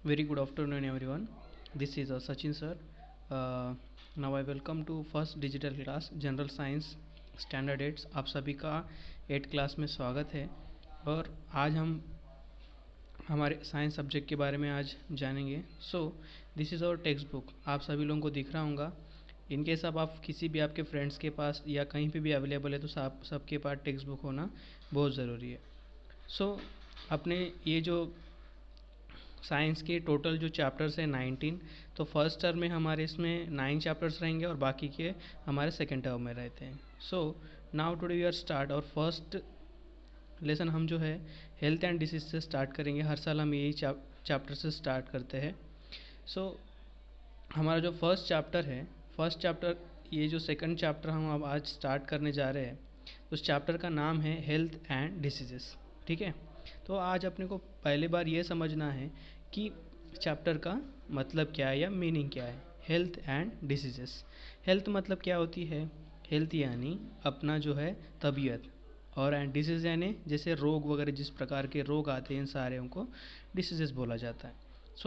Very good afternoon, everyone. This is Sachin sir. Now I welcome to first digital class general science standard 8। आप सभी का 8 class में स्वागत है। और आज हम हमारे साइंस सब्जेक्ट के बारे में आज जानेंगे। This is our text book. आप सभी लोगों को दिख रहा होगा। इनकेस अब आप किसी भी आपके फ्रेंड्स के पास या कहीं पे भी अवेलेबल है तो सबके पास टेक्स्ट बुक होना बहुत ज़रूरी है। अपने ये जो साइंस के टोटल जो चैप्टर्स हैं 19, तो फर्स्ट टर्म में हमारे इसमें 9 चैप्टर्स रहेंगे और बाकी के हमारे सेकेंड टर्म में रहते हैं। Now today we are start our first lesson हम जो है हेल्थ एंड डिसीज से स्टार्ट करेंगे। हर साल हम यही चैप्टर से स्टार्ट करते हैं। हमारा जो फर्स्ट चैप्टर ये जो सेकंड चैप्टर हम अब आज स्टार्ट करने जा रहे हैं, उस चैप्टर का नाम है हेल्थ एंड डिसीजेस। ठीक है, तो आज अपने को पहले बार ये समझना है कि चैप्टर का मतलब क्या है या मीनिंग क्या है। Health and diseases. हेल्थ मतलब क्या होती है? हेल्थ यानी अपना जो है तबीयत, और एंड डिसीज यानी जैसे रोग वगैरह, जिस प्रकार के रोग आते हैं इन सारे को डिसीजेस बोला जाता है।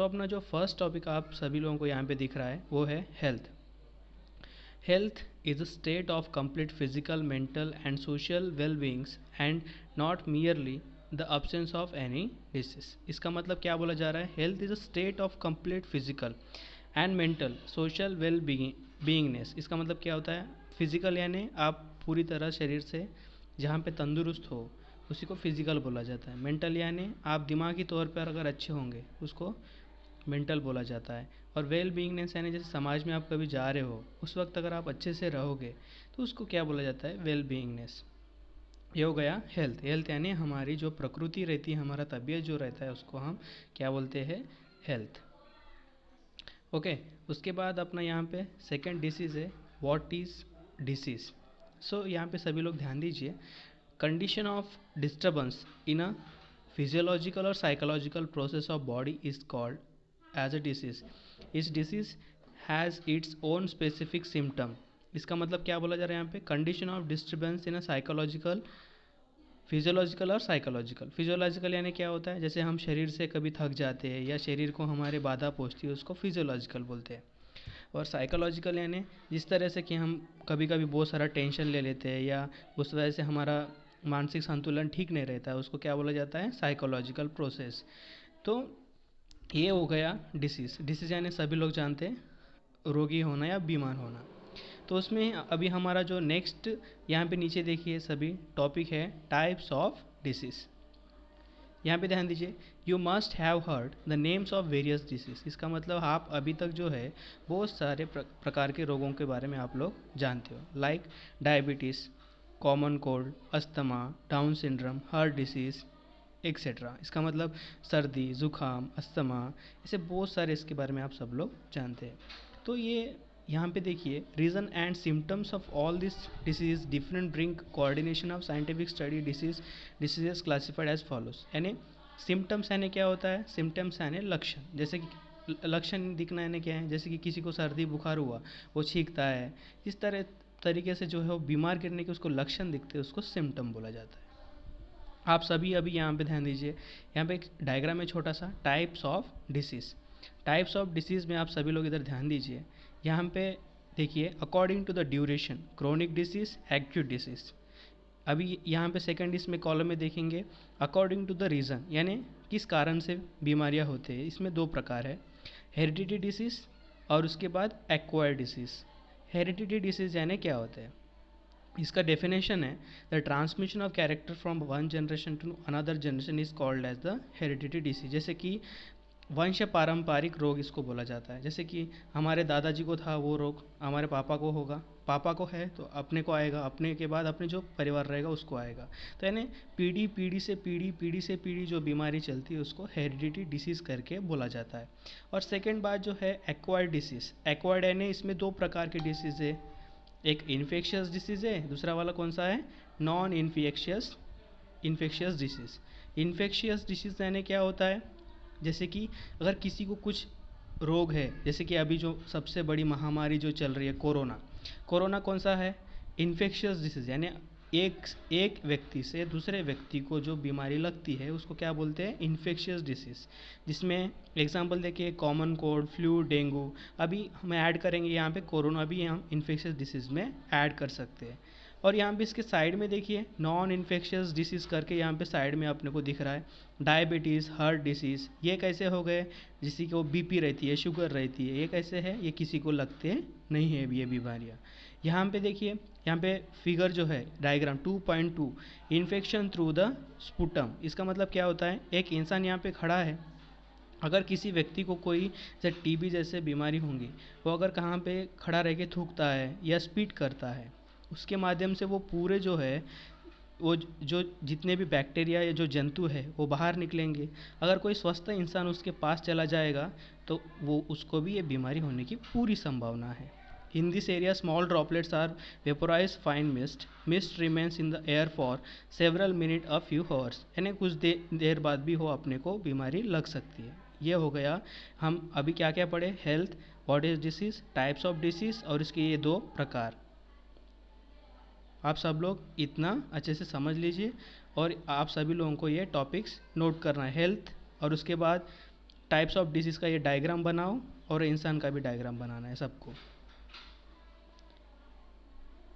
अपना जो फर्स्ट टॉपिक आप सभी लोगों को यहाँ पे दिख रहा है वो है health. Health is a state of complete physical, mental, and social well-being and not merely the absence of any disease। इसका मतलब क्या बोला जा रहा है? Health is a state of complete physical and mental, social well-beingness। इसका मतलब क्या होता है? फिजिकल यानी आप पूरी तरह शरीर से जहाँ पे तंदुरुस्त हो उसी को फिजिकल बोला जाता है। मेंटल यानी आप दिमागी तौर पर अगर अच्छे होंगे उसको मेंटल बोला जाता है। और वेल बीइंगनेस यानी जैसे समाज में आप कभी जा रहे हो उस वक्त अगर आप अच्छे से रहोगे तो उसको क्या बोला जाता है? वेल बीइंगनेस। ये हो गया हेल्थ। हेल्थ यानी हमारी जो प्रकृति रहती है, हमारा तबीयत जो रहता है उसको हम क्या बोलते हैं? हेल्थ। ओके, उसके बाद अपना यहाँ पे सेकेंड डिसीज़ है। What is disease? यहाँ पे सभी लोग ध्यान दीजिए। Condition of disturbance in a physiological और psychological process of body is called as a disease. इस disease has its own specific symptom. इसका मतलब क्या बोला जा रहा है यहाँ पे? Condition of disturbance in a psychological, physiological और साइकोलॉजिकल। फिजियोलॉजिकल यानी क्या होता है? जैसे हम शरीर से कभी थक जाते हैं या शरीर को हमारे बाधा पहुँचती है उसको फिजियोलॉजिकल बोलते हैं। और साइकोलॉजिकल यानी जिस तरह से कि हम कभी कभी बहुत सारा टेंशन ले लेते हैं या उस वजह से हमारा मानसिक संतुलन ठीक नहीं रहता है उसको क्या बोला जाता है? Psychological process. तो ये हो गया डिसीज़। डिसीज़ यानी सभी लोग जानते हैं रोगी होना या बीमार होना। तो उसमें अभी हमारा जो नेक्स्ट यहाँ पे नीचे देखिए सभी टॉपिक है टाइप्स ऑफ डिसीज़। यहाँ पे ध्यान दीजिए। You must have heard the names of various disease. इसका मतलब आप अभी तक जो है बहुत सारे प्रकार के रोगों के बारे में आप लोग जानते हो, like diabetes, common cold, asthma, down syndrome, heart disease etcetera. इसका मतलब सर्दी, ज़ुकाम, अस्थमा, ऐसे बहुत सारे इसके बारे में आप सब लोग जानते हैं। तो ये यहाँ पे देखिए, reason and symptoms of all this disease different bring coordination of scientific study diseases classified as follows. यानी सिम्टम्स यानी क्या होता है? सिम्टम्स यानी लक्षण। जैसे कि लक्षण दिखना यानी क्या है? जैसे कि किसी को सर्दी बुखार हुआ, वो छींकता है, इस तरीके से जो है वो बीमार गिरने के उसको लक्षण दिखते हैं, उसको सिम्टम बोला जाता है। आप सभी अभी यहाँ पे ध्यान दीजिए। यहाँ पे एक डायग्राम है छोटा सा, types of disease. Types of disease में आप सभी लोग इधर ध्यान दीजिए। यहाँ पे देखिए, according to the duration, chronic disease, acute disease. अभी यहाँ पे सेकंड इसमें कॉलम में देखेंगे अकॉर्डिंग टू द रीज़न, यानी किस कारण से बीमारियाँ होते हैं। इसमें दो प्रकार है, हेरिडिटी डिसीज़ और उसके बाद एक्वायर्ड डिसीज़। हेरिडिटी डिसीज़ यानी क्या होता है? इसका डेफिनेशन है the transmission of character from one generation to another generation is called as the heredity disease. जैसे कि वंश पारंपरिक रोग इसको बोला जाता है। जैसे कि हमारे दादाजी को था वो रोग, हमारे पापा को होगा, पापा को है तो अपने को आएगा, अपने के बाद अपने जो परिवार रहेगा उसको आएगा। तो यानी पीढ़ी से पीढ़ी जो बीमारी चलती है उसको हेरिडिटी डिसीज़ करके बोला जाता है। और सेकेंड बात जो है एक्वायर्ड डिसीज़। एक्वायर्ड यानी इसमें दो प्रकार की डिसीज़ है, एक इन्फेक्शियस डिसीज़ है, दूसरा वाला कौन सा है? Non infectious disease. Infectious disease यानी क्या होता है? जैसे कि अगर किसी को कुछ रोग है, जैसे कि अभी जो सबसे बड़ी महामारी जो चल रही है कोरोना। कोरोना कौन सा है? इन्फेक्शियस डिसीज़ यानी एक एक व्यक्ति से दूसरे व्यक्ति को जो बीमारी लगती है उसको क्या बोलते हैं, इन्फेक्शियस डिसीज़। जिसमें एग्जांपल देखिए, कॉमन कोल्ड, फ्लू, डेंगू। अभी हम ऐड करेंगे यहाँ पे कोरोना भी हम इन्फेक्शियस डिसीज़ में ऐड कर सकते हैं। और यहाँ पे इसके साइड में देखिए नॉन इन्फेक्शियस डिसीज़ करके यहाँ पे साइड में अपने को दिख रहा है, डायबिटीज़, हार्ट डिसीज़। ये कैसे हो गए, किसी को बीपी रहती है, शुगर रहती है, ये कैसे है, ये किसी को लगते नहीं है ये बीमारियाँ। यहाँ पे देखिए, यहाँ पे फिगर जो है diagram 2.2, infection through the sputum. इसका मतलब क्या होता है, एक इंसान यहाँ पे खड़ा है, अगर किसी व्यक्ति को कोई जैसे टीबी जैसे बीमारी होंगी, वो अगर कहाँ पे खड़ा रह के थूकता है या स्पीट करता है, उसके माध्यम से वो पूरे जो है वो जो जितने भी बैक्टीरिया या जो जंतु है वो बाहर निकलेंगे। अगर कोई स्वस्थ इंसान उसके पास चला जाएगा तो वो उसको भी ये बीमारी होने की पूरी संभावना है। In this area small droplets are vaporize fine mist, mist remains in the air for several minute a few hours, यानी कुछ देर बाद भी हो अपने को बीमारी लग सकती है। ये हो गया, हम अभी क्या क्या पढ़े, health, what is disease, types of disease और इसके ये दो प्रकार। आप सब लोग इतना अच्छे से समझ लीजिए और आप सभी लोगों को ये टॉपिक्स नोट करना है, हेल्थ और उसके बाद टाइप्स ऑफ डिसीज़ का ये डायग्राम बनाओ और इंसान का भी डायग्राम बनाना है सबको।